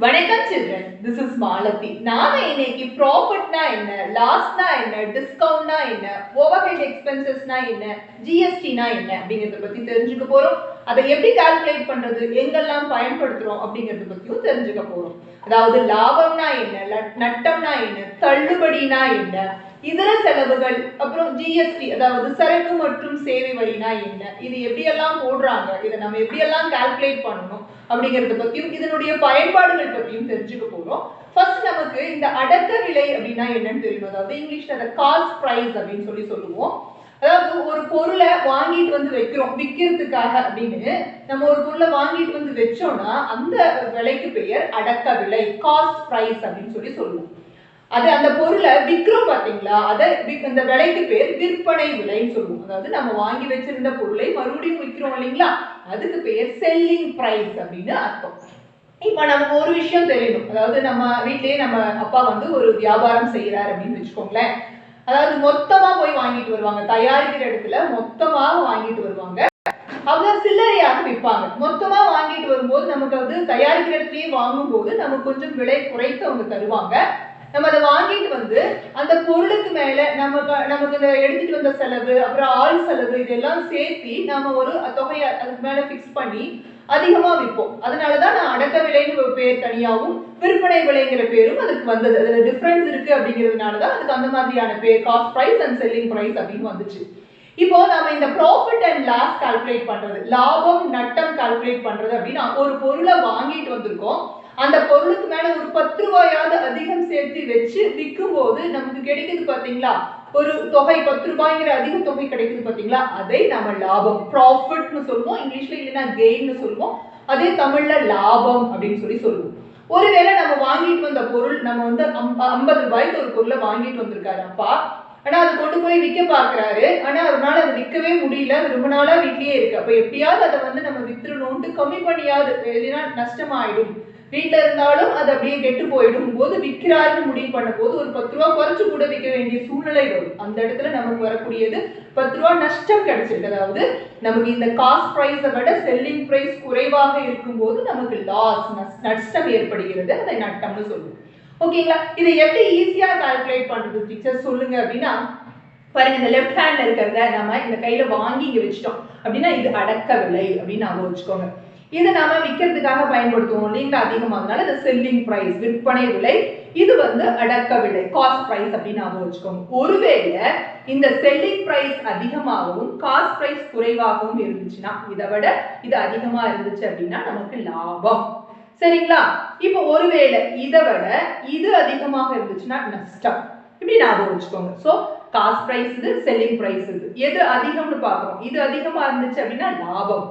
வணக்கம் children, this is Malathi. நாம இன்னைக்கு ப்ராஃபிட்னா என்ன, லாஸ்னா என்ன, டிஸ்கவுண்ட்னா என்ன, ஓவர்ஹெட் எக்ஸ்பென்சஸ்னா என்ன, ஜிஎஸ்டினா என்ன அப்படிங்கறத பத்தி தெரிஞ்சுக்க போறோம். அதை எப்படி கால்குலேட் பண்றது, எங்கெல்லாம் பயன்படுத்துறோம் அப்படிங்கறத பத்தியும் தெரிஞ்சுக்க போறோம். அதாவது லாபம்னா என்ன, நட்டம்னா என்ன, தள்ளுபடினா என்ன, இதர செலவுகள், அப்புறம் ஜிஎஸ்டி அதாவது சரக்கு மற்றும் சேவை வரினா என்ன, இது எப்படியெல்லாம் போடுறாங்க, இதை நம்ம எப்படியெல்லாம் கால்குலேட் பண்ணணும் அப்படிங்கறத பத்தியும் இதனுடைய பயன்பாடுகள் பத்தியும் தெரிஞ்சுக்க போறோம். ஃபர்ஸ்ட் நமக்கு இந்த அடக்க விலை அப்படின்னா என்னன்னு தெரியும். அதாவது இங்கிலீஷ்ல அதை காஸ்ட் பிரைஸ் அப்படின்னு சொல்லுவோம். அதாவது ஒரு பொருளை வாங்கிட்டு வந்து வைக்கிறோம் விற்கிறதுக்காக அப்படின்னு நம்ம ஒரு பொருளை வாங்கிட்டு வந்து வச்சோம்னா அந்த விலைக்கு பெயர் அடக்க விலை, காஸ்ட் பிரைஸ் அப்படின்னு சொல்லுவோம். அது அந்த பொருளை விற்கிறோம் பாத்தீங்களா, அதை அந்த விலைக்கு பேர் விற்பனை விலைன்னு சொல்லுவோம். அதாவது நம்ம வாங்கி வச்சிருந்த பொருளை மறுபடியும் விற்கிறோம் இல்லைங்களா, அதுக்கு பெயர் செல்லிங் பிரைஸ் அப்படின்னு அர்த்தம். இப்ப நமக்கு ஒரு விஷயம் தெரியணும். அதாவது நம்ம வீட்லயே நம்ம அப்பா வந்து ஒரு வியாபாரம் செய்யறாரு அப்படின்னு வச்சுக்கோங்களேன். அதாவது மொத்தமா போய் வாங்கிட்டு வருவாங்க, தயாரிக்கிற இடத்துல மொத்தமாக வாங்கிட்டு வருவாங்க. அவங்க சில்லறையாக விற்பாங்க. மொத்தமா வாங்கிட்டு வரும்போது நமக்கு வந்து தயாரிக்கிற இடத்துலயே வாங்கும் போது நமக்கு கொஞ்சம் விலை குறைத்து அவங்க தருவாங்க. நம்ம அதை வாங்கிட்டு வந்து அந்த பொருளுக்கு மேல நமக்கு இந்த எடுத்துட்டு வந்த செலவு, அப்புறம் ஆள் செலவு, இதெல்லாம் சேர்த்து நாம ஒரு தொகையை அதுக்கு மேல பிக்ஸ் பண்ணி அதிகமா விற்போம். அதனாலதான் நான் அடக்க விலைன்னு ஒரு பேர் தனியாகவும் விற்பனை விலைங்கிற பேரும் அதுக்கு வந்தது. அதுல டிஃபரன்ஸ் இருக்கு அப்படிங்கிறதுனாலதான் அதுக்கு அந்த மாதிரியான பேர் cost price and selling price அப்படின்னு வந்துச்சு. இப்போ நம்ம இந்த ப்ராஃபிட் அண்ட் லாஸ் கால்குலேட் பண்றது, லாபம் நட்டம் கால்குலேட் பண்றது அப்படின்னா ஒரு பொருளை வாங்கிட்டு வந்திருக்கோம், அந்த பொருளுக்கு மேல ஒரு 10 ரூபாயாவது அதிகம் சேர்த்து வச்சு விற்கும் போது நமக்கு கிடைக்குது பாத்தீங்களா, ஒரு தொகை 10 ரூபாய்ங்கிற அதிக தொகை கிடைக்குது பாத்தீங்களா, அதை நம்ம லாபம் ப்ராஃபிட்னு சொல்லுவோம். இங்கிலீஷ்ல இல்லைன்னா கெயின்னு சொல்லுவோம். அதே தமிழ்ல லாபம் அப்படின்னு சொல்லுவோம். ஒருவேளை நம்ம வாங்கிட்டு வந்த பொருள், நம்ம வந்து 50 ரூபாய்க்கு ஒரு பொருளை வாங்கிட்டு வந்திருக்காரு அப்பா, ஆனா அது கொண்டு போய் விற்க பாக்குறாரு. ஆனா அவரால் அதை விற்கவே முடியல, ரொம்ப நாளா வீட்லயே இருக்கு. அப்ப எப்படியாவது அதை வந்து நம்ம வித்துறணும்னு கம்மி பண்ணியாவது, இல்லைன்னா நஷ்டமாயிடும், வீட்டுல இருந்தாலும் அது அப்படியே கெட்டு போயிடும் போது விற்கிறாருன்னு முடிவு பண்ணும் போது ஒரு 10 ரூபா குறைச்சு கூட விற்க வேண்டிய சூழ்நிலை வரும். அந்த இடத்துல நமக்கு வரக்கூடியது 10 ரூபா நஷ்டம் கிடைச்சிருக்கு. அதாவது நமக்கு இந்த காஸ்ட் பிரைஸை விட செல்லிங் பிரைஸ் குறைவாக இருக்கும் போது நமக்கு லாஸ், நஷ்டம் ஏற்படுகிறது. அதை நட்டம்னு சொல்லுவோம். ஓகேங்களா, இதை எப்படி ஈஸியா கால்குலேட் பண்றது டீச்சர் சொல்லுங்க அப்படின்னா, பாருங்க இந்த லெஃப்ட் ஹேண்ட்ல இருக்கிறத நம்ம இந்த கையில வாங்கி இங்க வச்சுட்டோம் அப்படின்னா இது அடக்க விலை அப்படின்னு நாம வச்சுக்கோங்க. இதை நாம விற்கிறதுக்காக பயன்படுத்துவோம் இல்லைங்களா அதிகமாகனால இது செல்லிங் பிரைஸ், விற்பனை விலை. இது வந்து அடக்க விலை, காஸ்ட் பிரைஸ் அப்படின்னு நாம வச்சுக்கோங்க. ஒருவேளை இந்த செல்லிங் பிரைஸ் அதிகமாகவும் காஸ்ட் பிரைஸ் குறைவாகவும் இருந்துச்சுன்னா, இதை விட இது அதிகமா இருந்துச்சு அப்படின்னா நமக்கு லாபம். சரிங்களா, இப்போ ஒருவேளை இதை விட இது அதிகமாக இருந்துச்சுன்னா நஷ்டம், இப்படி ஞாபகம் வச்சுக்கோங்க. சோ காஸ்ட் பிரைஸ் இது, செல்லிங் பிரைஸ் இது. எது அதிகம்னு பார்க்கணும். இது அதிகமா இருந்துச்சு அப்படின்னா லாபம்,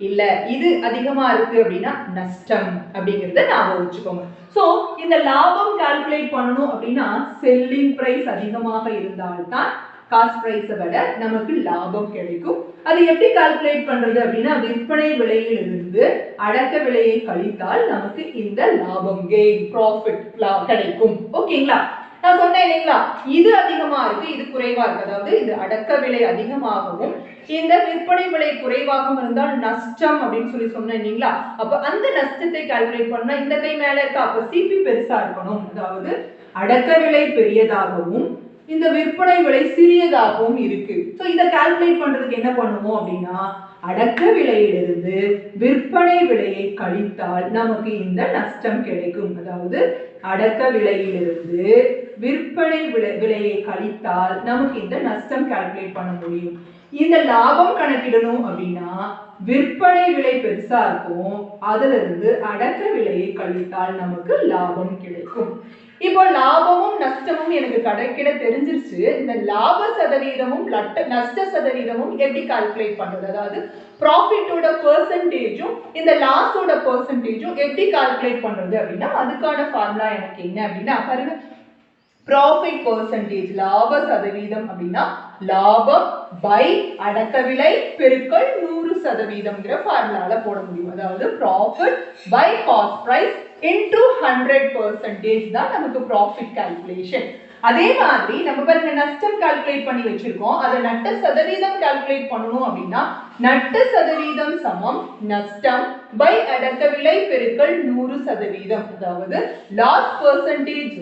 இல்ல இது அதிகமா இருக்கு அப்படின்னா நஷ்டம் அப்படிங்கறத ஞாபகம் வச்சுக்கோங்க. சோ இந்த லாபம் கால்குலேட் பண்ணணும் அப்படின்னா செல்லிங் பிரைஸ் அதிகமாக இருந்தால்தான் காஸ்ட் பிரைஸை விட நமக்கு லாபம் கிடைக்கும். அது எப்படி கால்குலேட் பண்றது அப்படின்னா விற்பனை விலையிலிருந்து அடக்க விலையை கழித்தால் நமக்கு இந்த லாபம், கெயின், ப்ராஃபிட் கிடைக்கும். ஓகேங்களா, நான் சொன்னேன் இல்லைங்களா, இது அதிகமா இருக்கு இது குறைவா இருக்கு. அதாவது இது அடக்க விலை அதிகமாகவும் இந்த விற்பனை விலை குறைவாகவும் இருந்தால் நஷ்டம் அப்படின்னு சொன்னேன் இல்லைங்களா. அப்ப அந்த நஷ்டத்தை கால்குலேட் பண்ணா இந்த கை மேல இருக்க, அப்ப சிபி பெருசா இருக்கணும். அதாவது அடக்க விலை பெரியதாகவும் இந்த விற்பனை விலை சிறியதாகவும் இருக்கு. சோ இதை கால்குலேட் பண்றதுக்கு என்ன பண்ணுவோம் அப்படின்னா அடக்க விலையிலிருந்து விற்பனை விலையை கழித்தால் நமக்கு இந்த நஷ்டம் கிடைக்கும். அதாவது அடக்க விலையிலிருந்து விற்பனை விலையை கழித்தால் நமக்கு இந்த நஷ்டம் கால்குலேட் பண்ண முடியும். இந்த லாபம் கணக்கிடணும் அப்படின்னா விற்பனை விலை பெருசா இருக்கும், அதுல இருந்து அடக்க விலையை கழித்தால் நமக்கு லாபம் கிடைக்கும். இப்போ லாபமும் நஷ்டமும் எனக்கு கணக்கிட தெரிஞ்சிருச்சு. இந்த லாப சதவீதமும் நஷ்ட சதவீதமும் எப்படி கால்குலேட் பண்றது, அதாவது ப்ராஃபிட்டோட பெர்சன்டேஜும் இந்த லாஸோட பெர்சன்டேஜும் எப்படி கால்குலேட் பண்றது அப்படின்னா அதுக்கான ஃபார்முலா எனக்கு என்ன அப்படின்னா பாருங்க, ப்ராஃபிட் பெர்சன்டேஜ் லாப சதவீதம் அப்படின்னா லாபம் பை அடக்க விலை பெருக்கல் 100% ஃபார்முலால போட முடியும். அதாவது profit by cost price into 100% தான் நமக்கு ப்ராஃபிட் கால்குலேஷன். அதே மாதிரி நம்ம பாருங்க நஷ்டம் கால்குலேட் பண்ணி வச்சிருக்கோம். அதை நட்ட சதவீதம் கால்குலேட் பண்ணணும் அப்படின்னா நட்ட சதவீதம் சமம் நஷ்டம் பை அடக்க விலை பெருக்கல் 100%. அதாவது லாஸ் பெர்சன்டேஜ்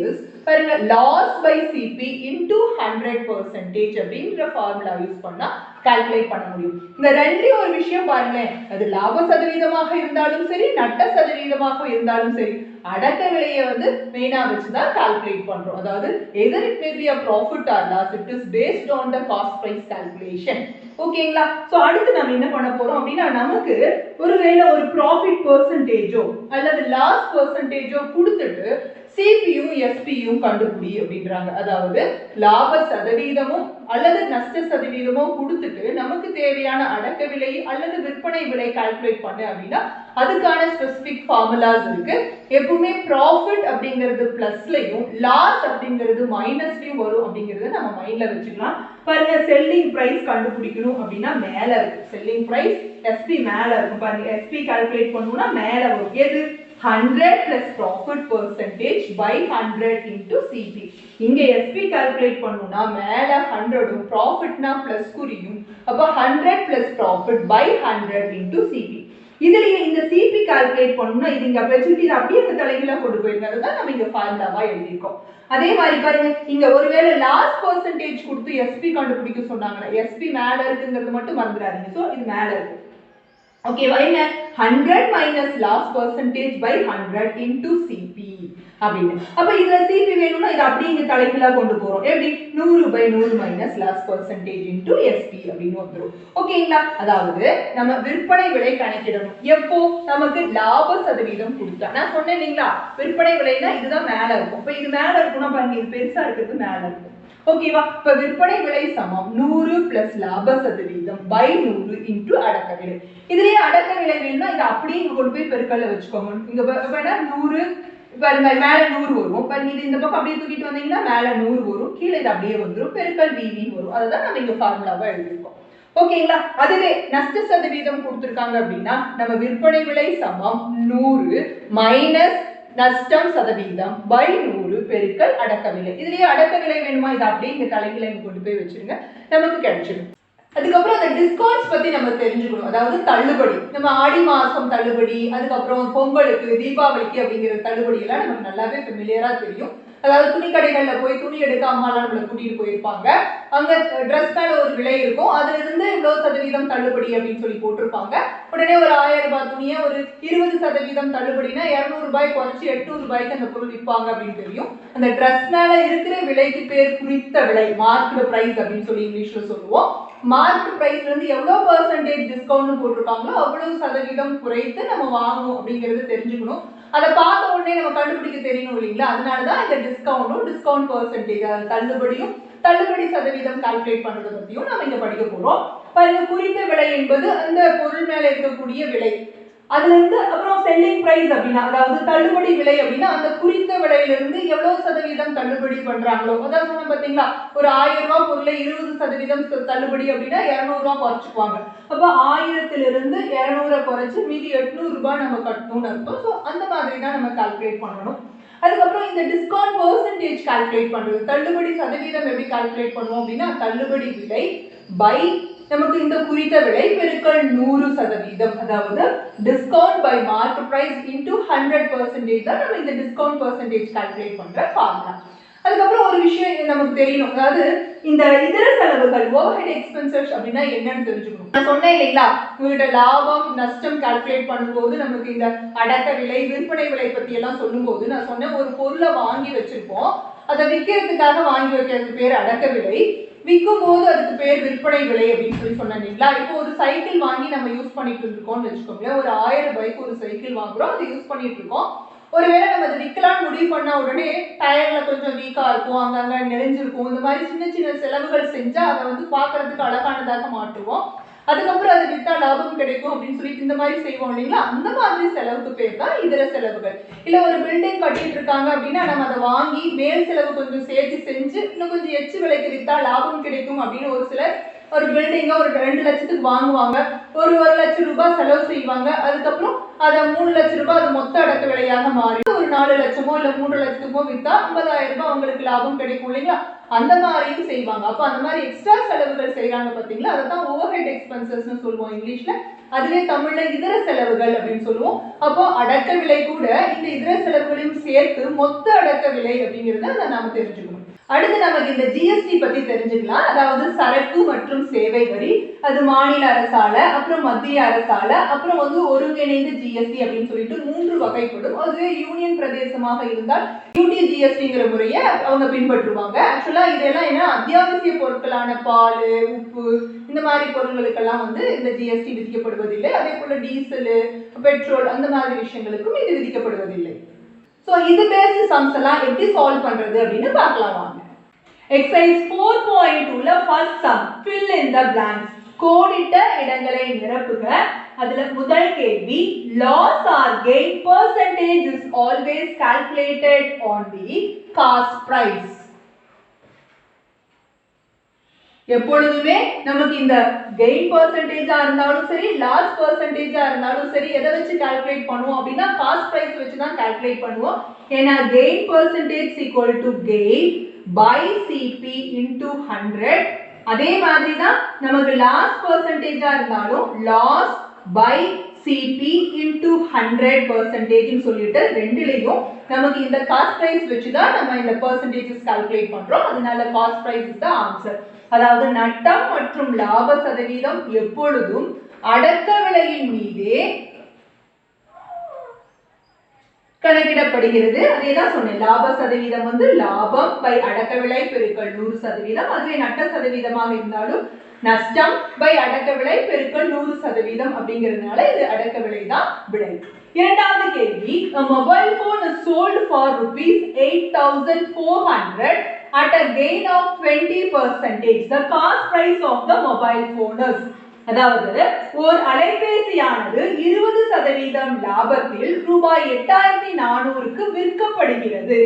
பாருங்க லாஸ் பை சிபி இன்டு 100% அப்படிங்கிற ஃபார்முலா யூஸ் பண்ணா கால்குலேட் பண்ண முடியும். இந்த ரெண்டுலயும் ஒரு விஷயம் பாருங்களேன், அது லாப சதவீதமாக இருந்தாலும் சரி நட்ட சதவீதமாக இருந்தாலும் சரி அடக்க விலையை வந்து மெயினா வச்சுதான் கால்குலேட் பண்றோம். அதாவது either it may be a profit or loss, it is based on the cost price calculation. ஓகேங்களா? சோ அடுத்து நம்ம என்ன பண்ண போறோம் அப்படின்னா நமக்கு ஒருவேளை ஒரு ப்ராஃபிட் பெர்சன்டேஜோ அல்லது லாஸ் பெர்சன்டேஜோ கொடுத்துட்டு சிபியும் எஸ்பியும் கண்டுபிடி அப்படின்றாங்க. அதாவது லாப சதவீதமும் அல்லது நஷ்ட சதவீதமோ கொடுத்துட்டு நமக்கு தேவையான அடக்க விலை அல்லது விற்பனை விலை கால்குலேட் பண்ணு அப்படின்னா அதுக்கான ஸ்பெசிபிக் ஃபார்முலாஸ் இருக்கு. எப்பவுமே ப்ராஃபிட் அப்படிங்கிறது பிளஸ்லயும் லாஸ் அப்படிங்கிறது மைனஸ்லயும் வரும் அப்படிங்கறத நம்ம மைண்ட்ல வச்சுக்கலாம். பாருங்க செல்லிங் பிரைஸ் கண்டுபிடிக்கணும் அப்படின்னா மேல இருக்கு செல்லிங் பிரைஸ், எஸ்பி மேல இருக்கும். பாருங்க எஸ்பி கால்குலேட் பண்ணணும்னா மேல வரும். எது 100 plus profit percentage by 100 into CP. இங்க SP calculate பண்ணனும்னா மேல 100 profitனா plus குறியும். அப்ப 100 plus profit by 100 into CP. இதுலயே இந்த CP calculate பண்ணனும்னா இது இங்க வச்சிட்டு இது அப்படியே இந்த தலைகீழா கொண்டு போயிருங்க. அதுதான் நம்ம இங்க ஃபார்முலாவா எழுதிருக்கோம். அதே மாதிரி பாருங்க இங்க ஒருவேளை லாஸ் பெர்சன்டேஜ் கொடுத்து SP கண்டுபிடிக்க சொன்னாங்கன்னா SP மேல இருக்குங்கிறது மட்டும் மறந்துடாதீங்க. சோ இது மேல இருக்கு. ஓகேவா? என்ன 100 minus loss percentage by 100 into CP அப்படின்னு. அப்ப இதுல CP வேணும்னா இது அப்படியே இங்க தலைகீழா கொண்டு போறோம். எப்படி 100 by 100 minus loss percentage into SP அப்படின்னு வந்துரும். ஓகேங்களா? அதாவது நம்ம விற்பனை விலை கணக்கிடணும். எப்போ நமக்கு லாப சதவீதம் கொடுத்தா. நான் சொன்னேன் இல்லீங்களா விற்பனை விலைனா இதுதான் மேல இருக்கும். அப்ப இது மேல இருக்கும்னா பாருங்க இது பெருசா இருக்கிறது மேல இருக்கும். ஓகேவா? இப்ப விற்பனை விலை சமம் 100 plus லாப சதவீதம் by 100 into அடக்க விலை. இதுலயே அடக்க விலை வேணும்னா இத அப்படியே இங்க கொண்டு போய் பெருக்கல்ல வச்சுக்கோங்க. இங்க வேணா 100 பாருங்க மேல 100 வரும். பாருங்க இது இந்த பக்கம் அப்படியே தூக்கிட்டு வந்தீங்கன்னா மேல 100 வரும். கீழ இது அப்படியே வந்துரும். பெருக்கல் VV வரும். அதுதான் நம்ம இங்க ஃபார்முலாவா எழுதிருக்கோம். ஓகேங்களா? அதுவே நஷ்ட சதவீதம் கொடுத்திருக்காங்க அப்படின்னா நம்ம விற்பனை விலை சமம் 100 மைனஸ் நஷ்டம் சதவீதம் by 100 பெருக்கல் அடக்க விலை. இதுலயே அடக்க விலை வேணுமா இத அப்படியே இங்க தலைகீழ கொண்டு போய் வச்சிருங்க. நமக்கு கிடைச்சிடும். அதுக்கப்புறம் அந்த டிஸ்கவுண்ட்ஸ் பத்தி நம்ம தெரிஞ்சுக்கணும். அதாவது தள்ளுபடி. நம்ம ஆடி மாசம் தள்ளுபடி, அதுக்கப்புறம் பொங்கலுக்கு, தீபாவளிக்கு அப்படிங்கிற தள்ளுபடி எல்லாம் நமக்கு நல்லாவே ஃபெமிலியரா தெரியும். அதாவது துணி கடைகள்ல போய் துணி எடுக்க அம்மாலாம் நம்மள கூட்டிட்டு போயிருப்பாங்க. அங்க ட்ரெஸ் மேல ஒரு விலை இருக்கும். அதுல இருந்து இவ்வளவு சதவீதம் தள்ளுபடி அப்படின்னு சொல்லி போட்டிருப்பாங்க. உடனே ஒரு 1000 ரூபாய் துணியை ஒரு 20% தள்ளுபடினா 200 ரூபாய் குறைச்சி 800 ரூபாய்க்கு அந்த பொருள் விற்பாங்க அப்படின்னு தெரியும். அந்த ட்ரெஸ் மேல இருக்கிற விலைக்கு பேர் குறித்த விலை, மார்க்டு பிரைஸ் அப்படின்னு சொல்லி இங்கிலீஷ்ல சொல்லுவோம். மார்க் பிரைஸ்ல இருந்து எவ்வளவு பெர்சன்டேஜ் டிஸ்கவுண்ட் போட்டிருக்காங்களோ அவ்வளவு சதவீதம் குறைத்து நம்ம வாங்கணும் அப்படிங்கறது தெரிஞ்சுக்கணும். அதை பார்த்த உடனே நம்ம கண்டுபிடிக்க தெரியணும் இல்லைங்களா? அதனாலதான் இந்த டிஸ்கவுண்ட் பெர்சன்டேஜ் தள்ளுபடியும் தள்ளுபடி சதவீதம் கால்குலேட் பண்றதை பத்தியும் நம்ம இங்க படிக்க போறோம். பாருங்க குறித்த விலை என்பது அந்த பொருள் மேல இருக்கக்கூடிய விலை. அதுல இருந்து அப்புறம் செல்லிங் பிரைஸ் அப்படின்னா அதாவது தள்ளுபடி விலை அப்படின்னா அந்த குறித்த விலையில இருந்து எவ்வளவு சதவீதம் தள்ளுபடி பண்றாங்களோ அதாவது சொன்ன பாத்தீங்களா ஒரு 1000 ரூபாய் பொருளை 20% தள்ளுபடி அப்படின்னா 200 ரூபாய் குறைச்சுக்குவாங்க. அப்ப 1000 இருந்து 200 குறைச்சு மீதி 800 ரூபாய் நம்ம கட்டணும்னு அர்த்தம். ஸோ அந்த மாதிரி தான் நம்ம கால்குலேட் பண்ணணும். அதுக்கப்புறம் இந்த டிஸ்கவுண்ட் பெர்சன்டேஜ் கால்குலேட் பண்றது, தள்ளுபடி சதவீதம் எப்படி கால்குலேட் பண்ணுவோம் அப்படின்னா தள்ளுபடி விலை பை நமக்கு இந்த குறித்த விலை பெருக்கல் 100%. அதாவது discount by mark price into 100% தான் நம்ம இந்த டிஸ்கவுண்ட் பெர்சன்டேஜ் கால்குலேட் பண்ற ஃபார்முலா. அதுக்கப்புறம் ஒரு விஷயம் நமக்கு தெரியணும். அதாவது இந்த இதர செலவுகள் ஓவர்ஹெட் எக்ஸ்பென்சஸ் அப்படின்னா என்னன்னு தெரிஞ்சுக்கணும். நான் சொன்னேன் இல்லைங்களா உங்ககிட்ட லாபம் நஷ்டம் கால்குலேட் பண்ணும்போது நமக்கு இந்த அடக்க விலை விற்பனை விலை பத்தி எல்லாம் சொல்லும்போது நான் சொன்னேன் ஒரு பொருளை வாங்கி வச்சிருப்போம். அதை விற்கிறதுக்காக வாங்கி வைக்கிறதுக்கு பேர் அடக்க விலை, விற்கும் போது அதுக்கு பேர் விற்பனை விலை அப்படின்னு சொல்லி சொன்னீங்களா? இப்போ ஒரு சைக்கிள் வாங்கி நம்ம யூஸ் பண்ணிட்டு இருக்கோம்னு வச்சுக்கோங்களேன். ஒரு 1000 ரூபாய்க்கு ஒரு சைக்கிள் வாங்குறோம், அதை யூஸ் பண்ணிட்டு இருக்கோம். ஒருவேளை நம்ம அதை விற்கலாம்னு முடிவு பண்ண உடனே டயர்ல கொஞ்சம் வீக்கா இருக்கும், அங்கங்க நெளிஞ்சிருக்கும், இந்த மாதிரி சின்ன சின்ன செலவுகள் செஞ்சா அதை வந்து பாக்குறதுக்கு அழகானதாக மாற்றுவோம். அதுக்கப்புறம் அதை வித்தா லாபம் கிடைக்கும் அப்படின்னு சொல்லிட்டு இந்த மாதிரி செய்வோம் இல்லைங்களா? அந்த மாதிரி செலவுக்கு பேர் தான் இதர செலவுகள். இல்ல ஒரு பில்டிங் கட்டிட்டு இருக்காங்க அப்படின்னா நம்ம அதை வாங்கி மேல் செலவு கொஞ்சம் சேர்த்து செஞ்சு இன்னும் கொஞ்சம் எச்சு விலைக்கு வித்தா லாபம் கிடைக்கும் அப்படின்னு ஒரு சிலர் ஒரு பில்டிங்க ஒரு 2 லட்சத்துக்கு வாங்குவாங்க, ஒரு 1 லட்சம் ரூபாய் செலவு செய்வாங்க. அதுக்கப்புறம் அதை 3 லட்சம் ரூபாய் அது மொத்த அடக்க விலையாக மாறி ஒரு ஒரு 4 லட்சமோ இல்ல 3 லட்சத்துக்கோ வித்தா 50,000 ரூபாய் அவங்களுக்கு லாபம் கிடைக்கும் இல்லைங்களா? அந்த மாதிரியும் செய்வாங்க. அப்ப அந்த மாதிரி எக்ஸ்ட்ரா செலவுகள் செய்யறாங்க பாத்தீங்களா, அதான் ஓவர்ஹெட் எக்ஸ்பென்சஸ்னு சொல்லுவோம் இங்கிலீஷ்ல. அதுவே தமிழ்ல இதர செலவுகள் அப்படின்னு சொல்லுவோம். அப்போ அடக்க விலை கூட இந்த இதர செலவுகளையும் சேர்த்து மொத்த அடக்க விலை அப்படிங்கறத நாம தெரிஞ்சுக்கணும். அடுத்து நமக்கு இந்த ஜிஎஸ்டி பத்தி தெரிஞ்சுக்கலாம். அதாவது சரக்கு மற்றும் சேவை வரி, அது மாநில அரசால, அப்புறம் மத்திய அரசால, அப்புறம் ஒருங்கிணைந்த ஜிஎஸ்டி அப்படின்னு சொல்லிட்டு 3 வகைப்படும். அதுவே யூனியன் பிரதேசமாக இருந்தால் யூடி ஜிஎஸ்டிங்கிற முறையை அவங்க பின்பற்றுவாங்க. ஆக்சுவலா இதெல்லாம் என்ன, அத்தியாவசிய பொருட்களான பால், உப்பு இந்த மாதிரி பொருட்களுக்கெல்லாம் இந்த ஜிஎஸ்டி விதிக்கப்படுவதில்லை. அதே போல டீசல், பெட்ரோல் அந்த மாதிரி விஷயங்களுக்கும் இது விதிக்கப்படுவதில்லை. So இது பேஸ்ட் சம்ஸ் எல்லாம் எப்படி சால்வ் பண்றது அப்படின்னு பார்க்கலாம் வாங்க. எக்ஸசைஸ் 4.2ல first sum fill in the blanks. கோடிட்ட இடங்களை நிரப்புக. அதுல முதல் கேள்வி, loss or gain percentage is always calculated on the cost price. எப்பொழுதுமே நமக்கு இந்த கெயின் பர்சன்டேஜா இருந்தாலும் சரி, லாஸ் பர்சன்டேஜா இருந்தாலும் சரி, எதை வச்சு கால்குலேட் பண்ணுவோம் அப்படின்னா காஸ்ட் பிரைஸ் வச்சு தான் கால்குலேட் பண்ணுவோம். ஏன்னா gain percentage equal to gain by CP into 100. அதே மாதிரி தான் நமக்கு லாஸ் பர்சன்டேஜா இருந்தாலும் லாஸ் பை சிபி இன்டு 100% சொல்லிட்டு ரெண்டுலயும் நமக்கு இந்த காஸ்ட் பிரைஸ் வச்சு தான் நம்ம இந்த பர்சன்டேஜஸ் கால்குலேட் பண்றோம். அதனால cost price is the answer. அதாவது நட்டம் மற்றும் லாப சதவீதம் எப்பொழுதும் அடக்க விலையின் மீதே கணக்கிடப்படுகிறது. அதேதான் சொன்னேன், லாப சதவீதம் லாபம் பை அடக்க விலை பெருக்கல் 100%. அதுவே நட்ட சதவீதமாக இருந்தாலும் நஷ்டம் பை அடக்க விலை பெருக்கல் 100% அப்படிங்கிறதுனால இது அடக்க விலை தான் விடை. இரண்டாவது கேள்வி, a mobile phone is sold for rupees 8,400 at a gain of 20%. The cost price of the mobile phone is. அதாவது ஒரு அலைபேசியானது 20% லாபத்தில் ரூபாய் 8,400க்கு விற்கப்படுகிறது.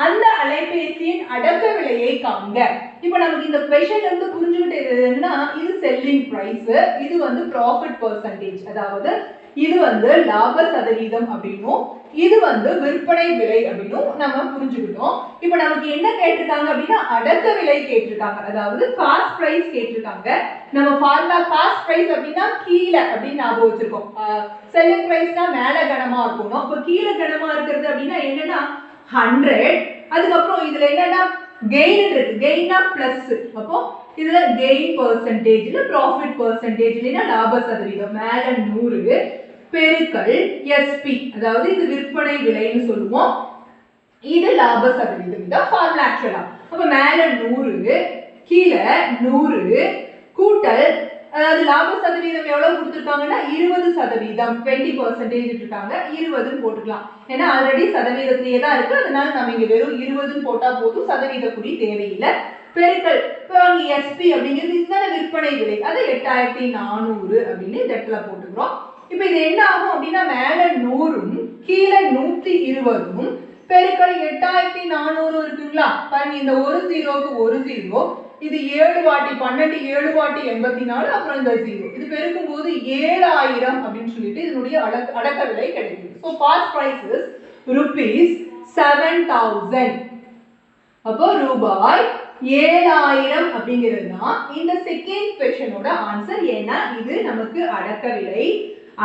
அந்த அலைபேசியின் அடக்க விலையை காண்க. இப்போ நமக்கு இந்த क्वेश्चनல இருந்து புரிஞ்சுக்கிட்டது என்னன்னா, இது செல்லிங் பிரைஸ், இது ப்ராஃபிட் பெர்சன்டேஜ், அதாவது இது லாப சதவீதம் அப்படினும், இது விற்பனை விலை அப்படினும் நம்ம புரிஞ்சுக்கிட்டோம். இப்போ நமக்கு என்ன கேட்டிருக்காங்க அப்படின்னா அடக்க விலை கேட்டிருக்காங்க, அதாவது காஸ்ட் பிரைஸ் கேட்டிருக்காங்க. நம்ம ஃபார்முலா காஸ்ட் பிரைஸ் அப்படின்னா கீழே அப்படின்னு ஞாபகம் வச்சிருக்கோம். செல்லிங் பிரைஸ்னா மேல கனமா இருக்கணும். அப்போ கீழே கனமா இருக்கிறது அப்படின்னா என்னன்னா 100. அதுக்கப்புறம் இதுல என்னன்னா கெயின் இருக்கு, கெயின்னா பிளஸ். அப்போ இதுல கெயின் பெர்சன்டேஜ்ல ப்ராஃபிட் பெர்சன்டேஜ்ல லாப சதவீதம் மேல 100 பெருக்கல் எஸ்பி, அதாவது இது விற்பனை விலைன்னு சொல்லுவோம், இது லாப சதவீதம். இதான் ஃபார்முலா ஆக்சுவலா. அப்ப மேல 100 கீழே 100 கூட்டல், அதாவது லாப சதவீதம் எவ்வளவு கொடுத்திருக்காங்கன்னா 20%, 20% இருக்காங்க, 20 போட்டுக்கலாம். ஏன்னா ஆல்ரெடி சதவீதத்திலேயே தான் இருக்கு, அதனால நம்ம இங்க வெறும் 20 போட்டா போதும், சதவீத குறி தேவையில்லை. பெருக்கல் எஸ்பி அப்படிங்கிறது இதுதான விற்பனை விலை, அது 8,400 அப்படின்னு இந்த இடத்துல போட்டுக்கிறோம். இப்ப இது என்ன ஆகும் அப்படின்னா மேல 100ம் கீழே 120ம் பெருக்கல் 8,400 இருக்குங்களா? பாருங்க, இந்த ஒரு ஜீரோக்கு ஒரு ஜீரோ, இது 7 வாட்டி 12, 7 வாட்டி 84, அப்புறம் இந்த ஜீரோ, இது பெருக்கும் போது 7,000 அப்படின்னு சொல்லிட்டு இதனுடைய அடக்க விலை கிடைக்குது. So cost price is rupees 7,000. அப்போ ரூபாய் 7,000 அப்படிங்கிறது தான் இந்த செகண்ட் क्वेश्चनோட ஆன்சர். ஏன்னா இது நமக்கு அடக்க விலை.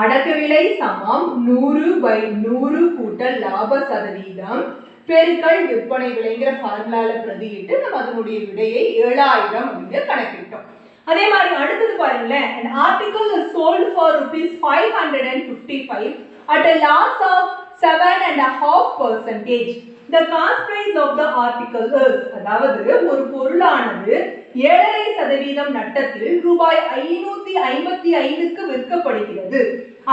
அடக்க விலை சமம் 100/100 கூட்டல் லாப சதவீதம் பெருக்கல் விற்பனை விலைங்கிற ஃபார்முலால பிரதியிட்டு நம்ம அதனுடைய விடையை 7,000 அப்படின்னு கணக்கிட்டோம். அதே மாதிரி அடுத்தது பாருங்களேன், an article is sold for rupees 555 at a loss of 7.5%. The cost price of the article is, அதாவது ஒரு பொருளானது 7.5% நட்டத்தில் ரூபாய் 555க்கு விற்கப்படுகிறது.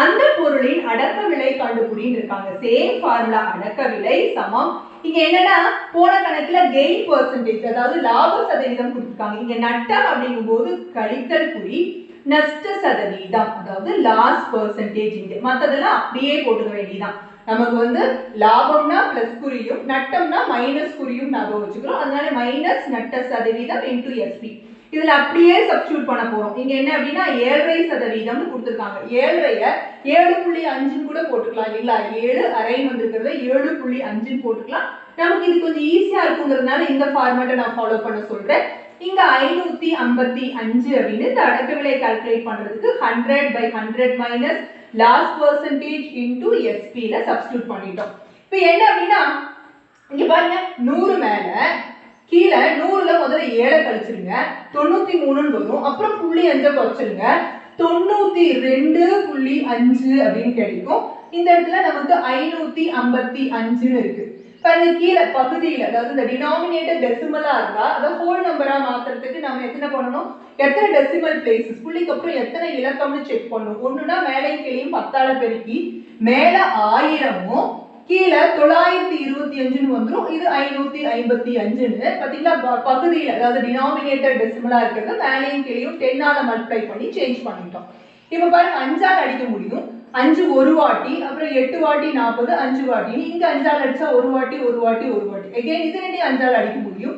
அந்த பொருளின் அடக்க விலை கண்டுபிடின்னு இருக்காங்க. சேம் ஃபார்முலா, அடக்க விலை சமம். இங்க என்னன்னா போன கணக்குல கெயின் பெர்சன்டேஜ், அதாவது லாப சதவீதம் கொடுத்திருக்காங்க. இங்க நட்டம் அப்படிங்கும்போது கழித்தல் குறி, நஷ்ட சதவீதம் அதாவது லாஸ் பெர்சன்டேஜ். மத்ததெல்லாம் அப்படியே போட்டுக்க வேண்டியதான். நமக்கு லாபம்னா பிளஸ் குறியும் நட்டம்னா மைனஸ் குறியும் ஞாபகம் வச்சுக்கிறோம். அதனால மைனஸ் நட்ட சதவீதம் இன்டு எஸ்பி. இதுல அப்படியே சப்ஸ்டிட்யூட் பண்ண போறோம். இங்க என்ன அப்படின்னா 7.5% கொடுத்திருக்காங்க. 7.5 7.5 கூட போட்டுக்கலாம் இல்லைங்களா? 7 அரை வந்திருக்கிறது 7.5 போட்டுக்கலாம். நமக்கு இது கொஞ்சம் ஈஸியா இருக்குங்கிறதுனால இந்த ஃபார்மேட்டை நான் ஃபாலோ பண்ண சொல்றேன். இங்க 555 அப்படின்னு இந்த அடக்க விலை கால்குலேட் பண்றதுக்கு 100/100 minus last percentage into SP ல சப்ஸ்டிட்யூட் பண்ணிட்டோம். இப்போ என்ன அப்படின்னா இங்க பாருங்க 100 மேல கீழே 100ல முதல்ல 7 கழிச்சிருங்க 93ன்னு வரும். அப்புறம் 0.5 குறைச்சிருங்க 92.5 அப்படின்னு கிடைக்கும். இந்த இடத்துல நமக்கு 555ன்னு இருக்கு. பாருங்க கீழே பகுதியில் அதாவது இந்த டினாமினேட்டர் டெசிமலா இருந்தா அதை ஹோல் நம்பரா மாத்துறதுக்கு நம்ம எத்தனை பண்ணணும், எத்தனை டெசிமல் பிளேசஸ் புள்ளிக்கு அப்புறம் எத்தனை இலக்கம்னு செக் பண்ணணும். ஒண்ணுனா மேலே கீழையும் 10ஆல பெருக்கி மேல 1000ம் கீழே 925ன்னு வந்துடும். இது 555ன்னு பாத்தீங்களா? பகுதியில் அதாவது டினாமினேட்டர் டெசிமலா இருக்கிறது மேலேயும் கீழையும் 10ஆல மல்டிப்ளை பண்ணி சேஞ்ச் பண்ணிட்டோம். இப்ப பாருங்க 5ஆல அடிக்க முடியும். 5 ஒரு வாட்டி, அப்புறம் 8 வாட்டி 40, 5 வாட்டி. இங்க 5ஆல அடிச்சா ஒரு வாட்டி ஒரு வாட்டி ஒரு வாட்டி. அகைன் இது ரெண்டையும் 5ஆல அடிக்க முடியும்.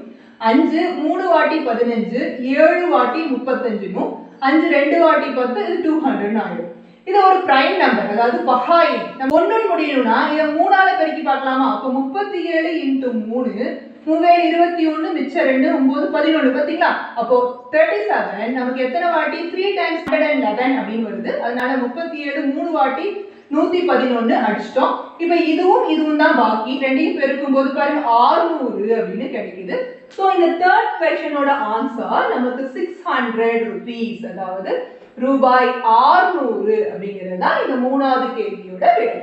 5 3 வாட்டி 15, 7 வாட்டி 35, 5 2 வாட்டி 10, இது 200 ஆயிடும். இது ஒரு பிரைம் நம்பர், அதாவது பகா எண். நம்ம 1 முடியணும்னா இதை 3ஆல பெருக்கி பார்க்கலாமா? அப்ப 37 × 3 21 மிச்சம் 2 9 11 பாத்தீங்களா? அப்போ 37 நமக்கு எத்தனை வாட்டி 3 டைம்ஸ் 111 அப்படின்னு வருது. அதனால 37 3 வாட்டி 111 அடிச்சிட்டோம். இப்போ இதுவும் தான் பாக்கி. ரெண்டையும் பெருக்கும் போது பாருங்க 600 அப்படின்னு கிடைக்குது. சோ இந்த தேர்ட் क्वेश्चनோட ஆன்சர் நமக்கு 600 rupees, அதாவது ரூபாய் 600 அப்படிங்கிறது தான் இந்த மூணாவது கேள்வியோட விடை.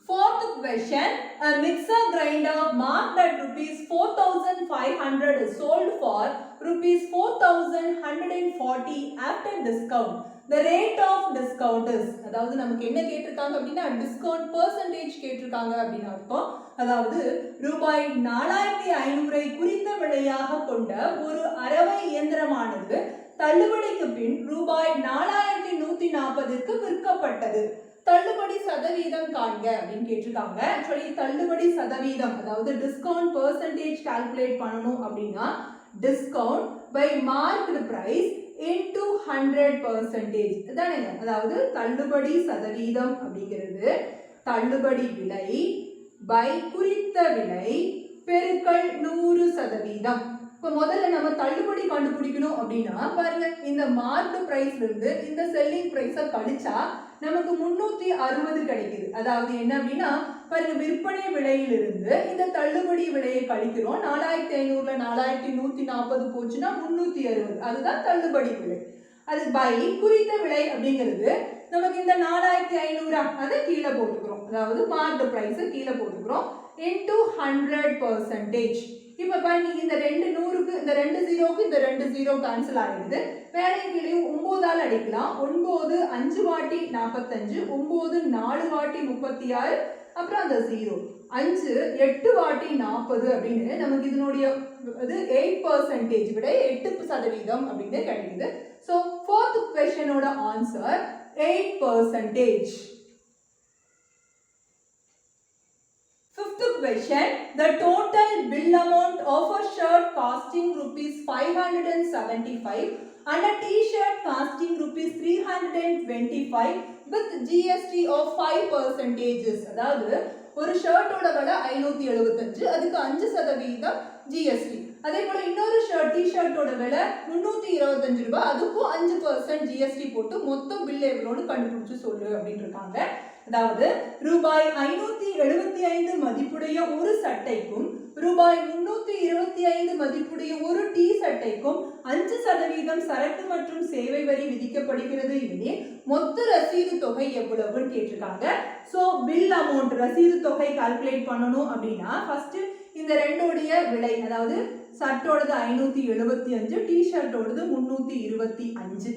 Fourth question, a mixer grinder marked at rupees 4,500 is sold for rupees 4,140 after discount. The rate of discount is, அதாவது நமக்கு என்ன கேட்டிருக்காங்க அப்படின்னா டிஸ்கவுண்ட் பெர்சன்டேஜ் கேட்டிருக்காங்க அப்படின்னு அர்த்தம். அதாவது ரூபாய் 4,500 குறித்த விலையாக கொண்ட ஒரு அரவை இயந்திரமானது தள்ளுபடிக்கு பின் ரூபாய் 4,140க்கு விற்கப்பட்டது. தள்ளுபடி சதவீதம் காண்க அப்படின்னு கேட்டிருக்காங்க. ஆக்சுவலி தள்ளுபடி சதவீதம் அதாவது டிஸ்கவுண்ட் பெர்சன்டேஜ் கால்குலேட் பண்ணணும் அப்படின்னா discount by marked price into 100%. இதானே, அதாவது தள்ளுபடி சதவீதம் அப்படிங்கிறது தள்ளுபடி விலை பை குறித்த விலை பெருக்கல் 100%. இப்போ முதல்ல நம்ம தள்ளுபடி கண்டுபிடிக்கணும் அப்படின்னா பாருங்க இந்த மார்க் பிரைஸ்ல இருந்து இந்த செல்லிங் பிரைஸை கழிச்சா நமக்கு 360 கிடைக்குது. அதாவது என்ன அப்படின்னா பாருங்க விற்பனை விலையிலிருந்து இந்த தள்ளுபடி விலையை கழிக்கிறோம். 4,500ல 4,140 போச்சுன்னா 360, அதுதான் தள்ளுபடி விலை. அது பை குறித்த விலை அப்படிங்கிறது நமக்கு இந்த 4,500 அதை கீழே போட்டுக்கிறோம், அதாவது மார்க் பிரைஸ் கீழே போட்டுக்கிறோம் இன்டு 100%. இப்போ பாருங்க இந்த 2 100க்கு இந்த 2 0க்கு இந்த 2 0 கேன்சல் ஆகிடுது. மேலே கீழே 9ஆல் அடிக்கலாம். 9 5 வாட்டி 45, 9 4 வாட்டி 36, அப்புறம் அந்த 0 5 8 வாட்டி 40 அப்படின்னு நமக்கு இதனுடைய இது 8% விட 8% அப்படின்னு கிடைக்குது. ஸோ ஃபோர்த் क्वेश्चनோட answer 8%. Fifth question, the total bill amount of a shirt costing rupees 575 and a t-shirt costing rupees 325 with GST of 5%. அதாவது ஒரு ஷர்ட்டோட விலை 575, அதுக்கு 5% ஜிஎஸ்டி. அதே போல இன்னொரு டி-ஷர்ட்டோட விலை 325 ரூபாய், அதுக்கும் 5% ஜிஎஸ்டி போட்டு மொத்தம் பில் எவ்வளோன்னு கண்டுபிடிச்சு சொல்லு அப்படின்னு இருக்காங்க. அதாவது ரூபாய் 575 மதிப்புடைய ஒரு சட்டைக்கும் ரூபாய் 325 மதிப்புடைய ஒரு டி சட்டைக்கும் 5% சரக்கு மற்றும் சேவை வரி விதிக்கப்படுகிறது. எனில் மொத்த ரசீது தொகை எவ்வளவுன்னு கேட்டிருக்காங்க. ஸோ பில் அமௌண்ட் ரசீது தொகை கால்குலேட் பண்ணணும் அப்படின்னா ஃபர்ஸ்ட் இந்த ரெண்டோடைய விலை, அதாவது சட்டோடது 575, டி ஷர்ட்டோடது 325,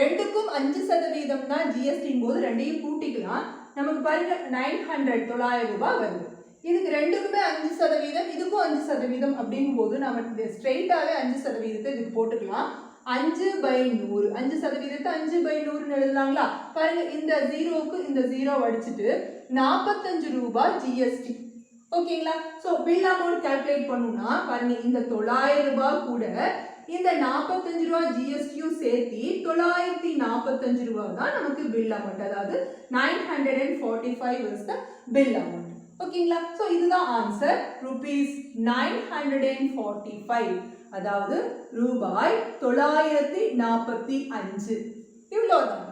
ரெண்டுக்கும் 5% தான் ஜிஎஸ்டி போது ரெண்டையும் கூட்டிக்கலாம். நமக்கு பாருங்க 900 ரூபாய் வருது. இதுக்கு ரெண்டுக்குமே 5%, இதுக்கும் 5% அப்படிங்கும் போது நம்ம ஸ்ட்ரெயிட்டாவே 5% இதுக்கு போட்டுக்கலாம். 5/100, 5% 5/100 எழுதலாங்களா? பாருங்க இந்த 0க்கு இந்த 0 அடிச்சுட்டு 45 ரூபாய் ஜிஎஸ்டி. ஓகேங்களா? ஸோ பில் அமௌண்ட் கால்குலேட் பண்ணணும்னா பாருங்க இந்த 900 ரூபாய் கூட இந்த 45 ரூபாய் ஜிஎஸ்டியும் சேர்த்து 945 ரூபாய் தான் நமக்கு பில் அமௌண்ட். அதாவது 945 is the bill amount. ஓகேங்களா? ஸோ இதுதான் ஆன்சர். ருபீஸ் 945, அதாவது ரூபாய் 945. இவ்வளோதான்.